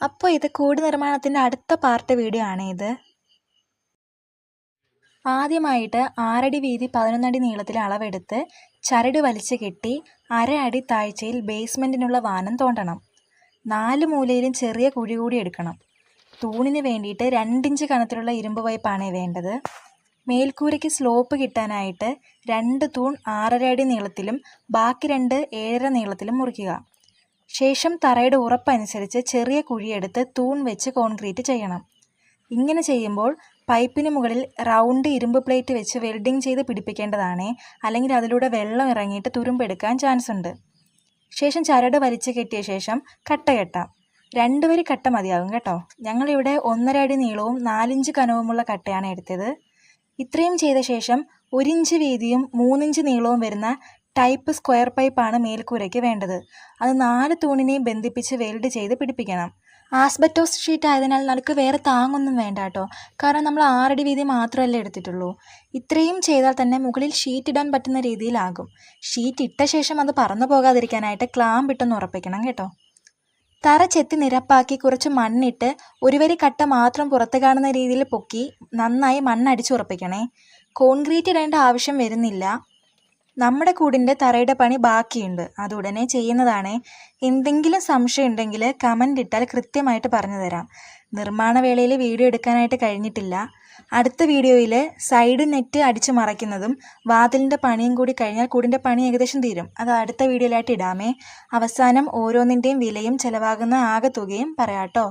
അപ്പോൾ ഇത് കൂട് നിർമ്മാണത്തിൻ്റെ അടുത്ത പാർട്ട് വീഡിയോ ആണ് ഇത്. ആദ്യമായിട്ട് 6 അടി വീതി 11 അടി നീളത്തിൽ അളവെടുത്ത് ചരട് വലിച്ചു കെട്ടി 1/2 അടി താഴ്ചയിൽ ബേസ്മെൻറ്റിനുള്ള വാനം തോണ്ടണം. 4 മൂലയിലും ചെറിയ കുഴി കൂടി എടുക്കണം. തൂണിന് വേണ്ടിയിട്ട് 2 ഇഞ്ച് കനത്തിലുള്ള ഇരുമ്പ് പൈപ്പാണ് വേണ്ടത്. മേൽക്കൂരയ്ക്ക് സ്ലോപ്പ് കിട്ടാനായിട്ട് 2 തൂൺ 6.5 അടി നീളത്തിലും ബാക്കി 2 7.5 നീളത്തിലും മുറിക്കുക. ശേഷം തറയുടെ ഉറപ്പനുസരിച്ച് ചെറിയ കുഴിയെടുത്ത് തൂൺ വെച്ച് കോൺക്രീറ്റ് ചെയ്യണം. ഇങ്ങനെ ചെയ്യുമ്പോൾ പൈപ്പിന് മുകളിൽ റൗണ്ട് ഇരുമ്പ് പ്ലേറ്റ് വെച്ച് വെൽഡിംഗ് ചെയ്ത് പിടിപ്പിക്കേണ്ടതാണ്, അല്ലെങ്കിൽ അതിലൂടെ വെള്ളം ഇറങ്ങിയിട്ട് തുരുമ്പെടുക്കാൻ ചാൻസ് ഉണ്ട്. ശേഷം ചരട് വലിച്ചു കെട്ടിയ ശേഷം കട്ട കെട്ടാം. 2 വരി കട്ട മതിയാകും കേട്ടോ. ഞങ്ങളിവിടെ 1.5 അടി നീളവും 4 ഇഞ്ച് കനവുമുള്ള കട്ടയാണ് എടുത്തത്. ഇത്രയും ചെയ്ത ശേഷം 1 ഇഞ്ച് വീതിയും 3 ഇഞ്ച് നീളവും വരുന്ന ടൈപ്പ് സ്ക്വയർ പൈപ്പാണ് മേൽക്കൂരയ്ക്ക് വേണ്ടത്. അത് 4 തൂണിനെയും ബന്ധിപ്പിച്ച് വെൽഡ് ചെയ്ത് പിടിപ്പിക്കണം. ആസ്ബറ്റോസ് ഷീറ്റ് ആയതിനാൽ നമുക്ക് വേറെ താങ്ങൊന്നും വേണ്ട കേട്ടോ, കാരണം നമ്മൾ 6 അടി വീതി മാത്രമല്ലേ എടുത്തിട്ടുള്ളൂ. ഇത്രയും ചെയ്താൽ തന്നെ മുകളിൽ ഷീറ്റ് ഇടാൻ പറ്റുന്ന രീതിയിലാകും. ഷീറ്റ് ഇട്ട ശേഷം അത് പറന്നു പോകാതിരിക്കാനായിട്ട് ക്ലാമ്പ് ഇട്ടൊന്ന് ഉറപ്പിക്കണം കേട്ടോ. തറ ചെത്തി നിരപ്പാക്കി കുറച്ച് മണ്ണിട്ട് 1 വരി കട്ട മാത്രം പുറത്ത് കാണുന്ന രീതിയിൽ പൊക്കി നന്നായി മണ്ണടിച്ചുറപ്പിക്കണേ. കോൺക്രീറ്റ് ഇടേണ്ട ആവശ്യം വരുന്നില്ല. നമ്മുടെ കൂടിൻ്റെ തറയുടെ പണി ബാക്കിയുണ്ട്, അത് ഉടനെ ചെയ്യുന്നതാണ്. എന്തെങ്കിലും സംശയം ഉണ്ടെങ്കിൽ കമൻ്റ് ഇട്ടാൽ കൃത്യമായിട്ട് പറഞ്ഞു തരാം. നിർമ്മാണ വേളയിൽ വീഡിയോ എടുക്കാനായിട്ട് കഴിഞ്ഞിട്ടില്ല. അടുത്ത വീഡിയോയിൽ സൈഡ് നെറ്റ് അടിച്ചു മറയ്ക്കുന്നതും വാതിലിൻ്റെ പണിയും കൂടി കഴിഞ്ഞാൽ കൂടിൻ്റെ പണി ഏകദേശം തീരും. അത് അടുത്ത വീഡിയോയിലായിട്ട് ഇടാമേ. അവസാനം ഓരോന്നിൻ്റെയും വിലയും ചിലവാകുന്ന ആകെ തുകയും പറയാട്ടോ.